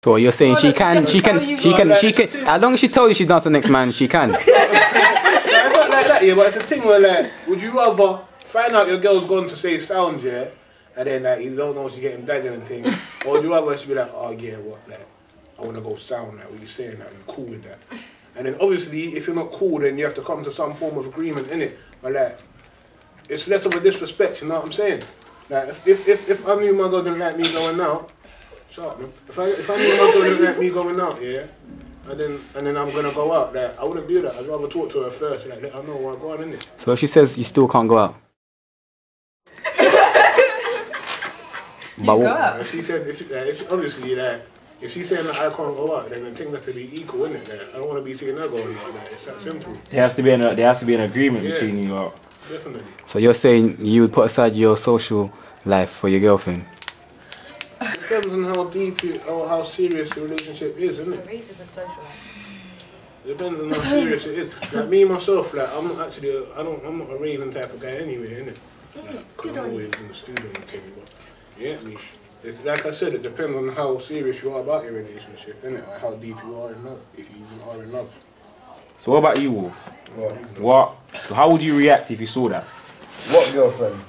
So you're saying she can, as long as she tells you she's not the next man, she can. It's not like that, yeah, but it's a thing where, like, would you rather find out your girl's gone to say sound, yeah, and then, like, you don't know she's getting dagging and things, or would you rather she be like, oh, yeah, what, like, I want to go sound, like, what you saying, like, you cool with that? And then, obviously, if you're not cool, then you have to come to some form of agreement, innit? But, like, it's less of a disrespect, you know what I'm saying? Like, if I knew my girl didn't like me going out, shut up, man. If I knew my girl didn't like me going out, yeah, and then I'm gonna go out, like, I wouldn't do that. I'd rather talk to her first, like, let her know what's going on in it. So she says you still can't go out. But what? If she said, obviously, like, if she's saying that I can't go out, then the thing has to be equal, innit? Like, I don't want to be seeing her going out. Like, it's that simple. There has to be an agreement between you lot. Definitely. So you're saying you would put aside your social life for your girlfriend? Depends on how deep or how serious the relationship is, isn't it? Rave isn't social life. Depends on how serious it is. Like me myself, like I'm not actually, I'm not a raving type of guy anyway, innit? Like, 'cause I'm always in the studio and thing, but yeah, it's, like I said, it depends on how serious you are about your relationship, innit? Like how deep you are in love, if you even are in love. So what about you, Wolf? What? How would you react if you saw that? What girlfriend?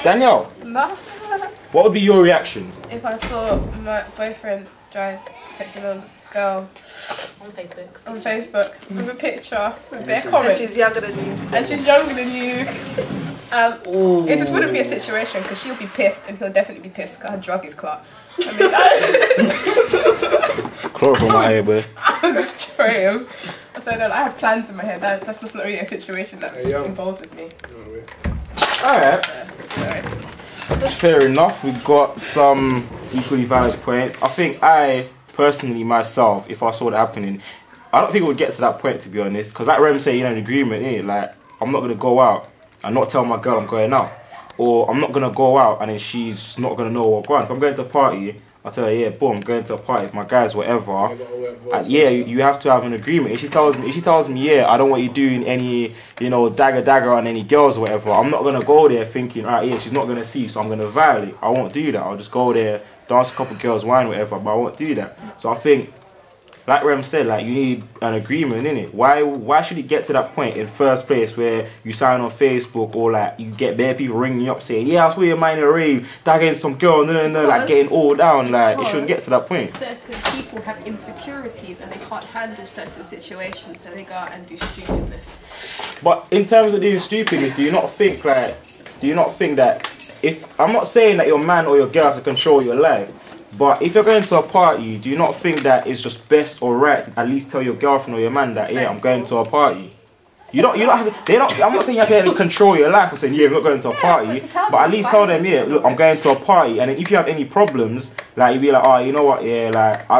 Danielle, No. what would be your reaction? If I saw my boyfriend texting a girl On Facebook. with a picture with their comments, And she's younger than you. It just wouldn't be a situation because she'll be pissed and he'll definitely be pissed because her drug is clot. I mean, Chloroform my hair, boy. I'll destroy him. So then I have plans in my head. That's just not really a situation that's involved with me. Alright. So, Fair enough. We've got some equally valid points. I think I, personally, myself, if I saw that happening, I don't think it would get to that point, to be honest. Because like Rem said, you know, an agreement, innit? Like, I'm not going to go out and not tell my girl I'm going out. Or I'm not going to go out and then she's not going to know what's going on. If I'm going to a party, I'll tell her, yeah, boom, I'm going to a party with my guys, whatever. Yeah, you have to have an agreement. If she tells me, yeah, I don't want you doing any, you know, dagger on any girls or whatever, I'm not going to go there thinking, alright, yeah, she's not going to see, so I'm going to violate. I won't do that. I'll just go there, dance a couple girls, wine, whatever, but I won't do that. So I think, like Rem said, like, you need an agreement, innit? Why should it get to that point in first place where you sign on Facebook or like you get bare people ringing you up saying, yeah, I saw your mind in a rave, dagging some girl, no, like getting all down, like it shouldn't get to that point. certain people have insecurities and they can't handle certain situations, so they go out and do stupidness. But in terms of doing stupidness, do you not think that if, I'm not saying that your man or your girl has to control your life, but if you're going to a party, do you not think that it's just best or right to at least tell your girlfriend or your man that, yeah, I'm going to a party? You don't have to, I'm not saying you have to control your life or saying, yeah, I'm not going to a party, but at least tell them, yeah, look, I'm going to a party, and then if you have any problems, like, you'd be like, oh, you know what, yeah, like, I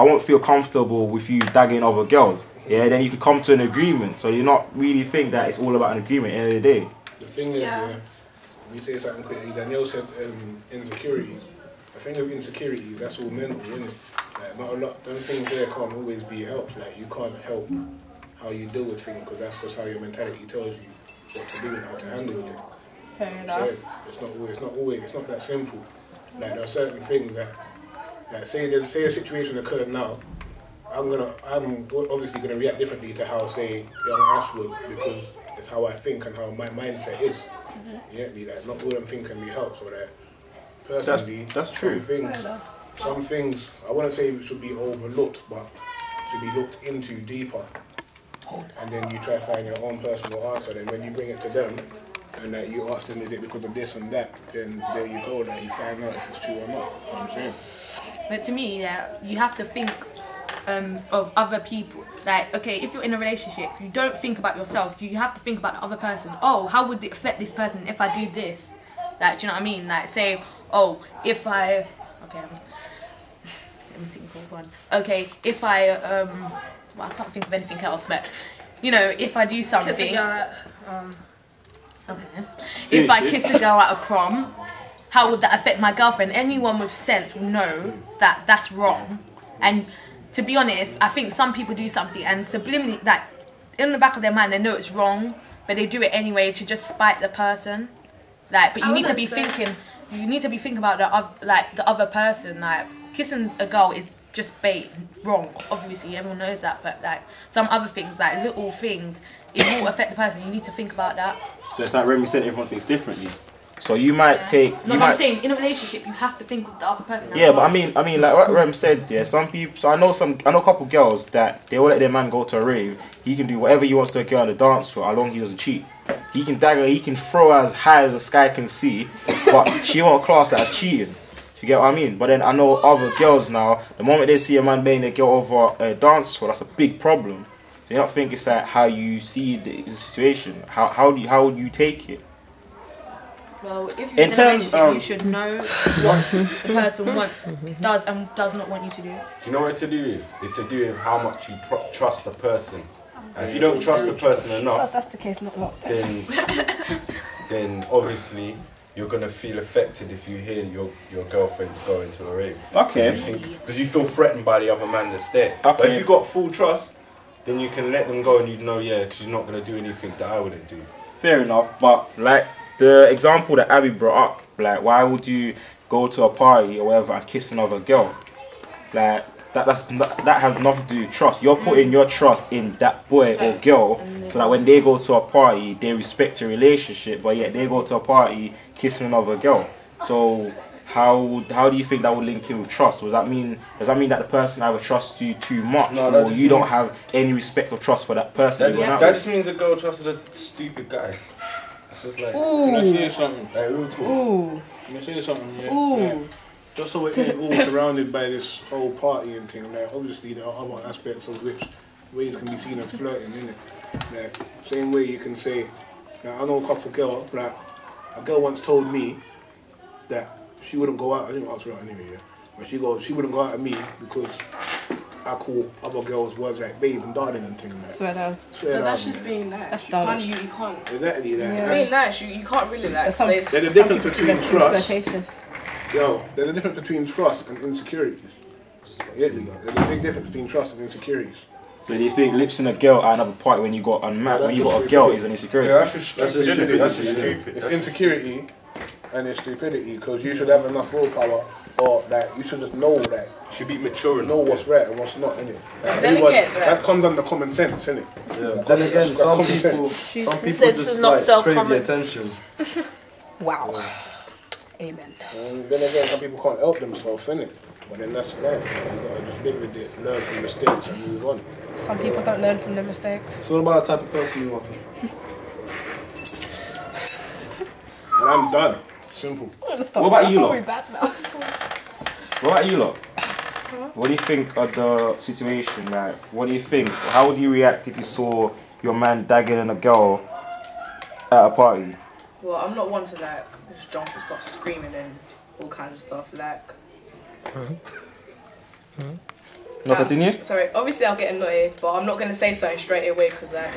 won't feel comfortable with you dagging other girls, yeah, then you can come to an agreement, so you not really think that it's all about an agreement at the end of the day. The thing is, let me say something quickly. Danielle said insecurities. The thing of insecurities, that's all mental, isn't it? Like, not a lot, them things there can't always be helped. Like, you can't help how you deal with things because that's just how your mentality tells you what to do and how to handle with it. Fair enough. So it's not that simple. Like, there are certain things that say a situation occurred now, I'm obviously gonna react differently to how, say, young Ash would, because it's how I think and how my mindset is. You get me? Like, not all them things can be helped, so that personally, that's true. Some things I wouldn't say should be overlooked, but should be looked into deeper. And then you try to find your own personal answer. Then when you bring it to them, and that you ask them, is it because of this and that? Then there you go. That you find out if it's true or not. You know what I'm saying? But to me, yeah, you have to think of other people. Like, okay, if you're in a relationship, you don't think about yourself. You have to think about the other person. Oh, how would it affect this person if I do this? Like, do you know what I mean? Like, say, oh, if I... Okay, let me think of one. Okay, if I... well, I can't think of anything else, but, you know, if I do something... Kiss a girl at, okay. If I kiss a girl at a prom, how would that affect my girlfriend? Anyone with sense will know that that's wrong. And to be honest, I think some people do something and subliminally, that in the back of their mind, they know it's wrong, but they do it anyway to just spite the person. Like, but I you need to wouldn't be say- thinking. You need to be thinking about the other person. Like, kissing a girl is just wrong. Obviously, everyone knows that. But like some other things, like little things, it will affect the person. You need to think about that. So it's like Remy said, everyone thinks differently. So you might take. No, but I'm saying in a relationship, you have to think of the other person. Yeah, but I mean, like what Rem said, yeah. Some people. So I know a couple girls that they will let their man go to a rave. He can do whatever he wants to a girl on the dance floor, as long as he doesn't cheat. He can dagger. He can throw as high as the sky can see, but she won't class that as cheating. You get what I mean? But then I know other girls now. The moment they see a man banging their girl over a dance floor, that's a big problem. They don't think it's like how you see the situation. How would you take it? Well, if you're in a relationship, you should know what the person wants, does and does not want you to do. Do you know what it's to do with? It's to do with how much you trust the person. And if you don't trust the person enough, that's the case, not lot. then obviously you're gonna feel affected if you hear your girlfriend's going to a rave. Okay. Because you feel threatened by the other man that's there. Okay. But if you got full trust, then you can let them go and you know, yeah, she's not gonna do anything that I wouldn't do. Fair enough, but like the example that Abby brought up, like why would you go to a party or whatever and kiss another girl? Like that has nothing to do with trust. You're putting your trust in that boy or girl so that when they go to a party, they respect your relationship, but yet they go to a party kissing another girl. So how do you think that would link in with trust? Does that mean that the person either trusts you too much, or you don't have any respect or trust for that person? That just means a girl trusted a stupid guy. It's just like, can I say something? Like real talk. Can I say something? Yeah. Yeah. Just so it ain't all surrounded by this whole partying thing. Like, obviously there are other aspects of which ways can be seen as flirting, innit? Like, same way you can say, like, I know a couple girls, like, a girl once told me that she wouldn't go out, I didn't ask her out anyway, yeah, but she wouldn't go out with me because I call other girls words like babe and darling and things like that. Swear down. Swear down. That's just being nice. That's You can't. dullish. You can't. Exactly, like, Being nice, you can't really like say. there's a difference between trust. Flirtatious. Yo, there's a difference between trust and insecurities. Get me? There's a big difference between trust and insecurities. So do you think lips in a girl at another party when you got unmarried, when you got a girl is an insecurity? Yeah, that's just stupidity. That's just stupid. It's insecurity and it's stupidity because you should have enough willpower, or like you should just know that You should be mature enough. know what's right and what's not, innit? Like, Then again, that comes under common sense, innit? Yeah. Then again, some people Sense is just not like so crave the common. attention. Wow. Amen. And then again, some people can't help themselves, innit? But then that's life, man. You gotta just live with it, learn from mistakes and move on. Some people don't learn from their mistakes. It's all about the type of person you are. And I'm done. Simple. Stop. What about you I feel lot? very bad now. What about you lot? What do you think of the situation? Like, what do you think? How would you react if you saw your man dagging a girl at a party? Well, I'm not one to like just jump and start screaming and all kinds of stuff. Like, No, continue. sorry, obviously I'll get annoyed, but I'm not gonna say something straight away because like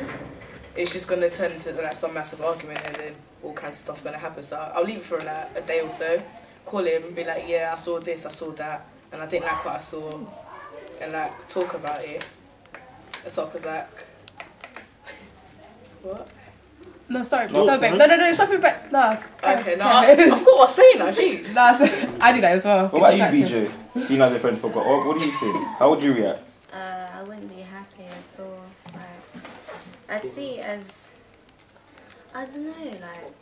it's just gonna turn into like some massive argument and then all kinds of stuff gonna happen. So I'll leave it for like a day or so. Call him and be like, yeah, I saw this, I saw that, and I didn't like what I saw, and like talk about it. That's all, cause like what? No, sorry. No, babe. No, it's nothing but... No. Okay, no, I forgot what I was saying now, jeez. No, I do that as well. What about you, BJ? Seeing as a friend forgot. What do you think? How would you react? I wouldn't be happy at all. Like, I'd see it as, I don't know, like,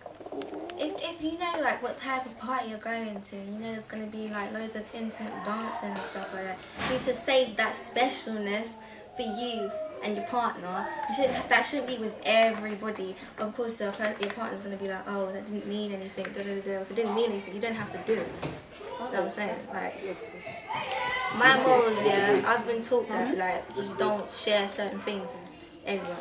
if you know like what type of party you're going to, you know there's going to be like loads of intimate dancing and stuff like that, you should save that specialness for you and your partner. That shouldn't be with everybody. Of course, your partner's going to be like, oh, that didn't mean anything, da, da, da. If it didn't mean anything, you don't have to do it. You know what I'm saying? Like, my morals, yeah, I've been taught that like you don't share certain things with everyone.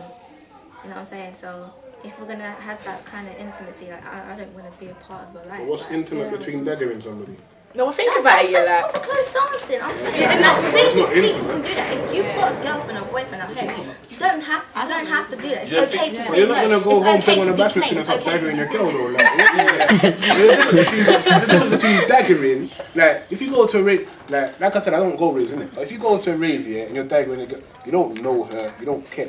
You know what I'm saying? So if we're gonna have that kind of intimacy, like I don't want to be a part of your life. But what's like, intimate between daggering somebody? No, I think about it, yeah, like. That's close dancing. I'm saying, and like single people can do that. If you've got a girlfriend or boyfriend at home, you don't have to do that. It's okay to say Well, you're not no. gonna go It's home okay to one to of be the plain. and It's start okay to daggering be your girl simple. though. Like, there's a difference between daggering. Like, if you go to a rave, like I said, I don't go raves, innit? But if you go to a rave, yeah, and you're daggering a girl, you don't know her, you don't care.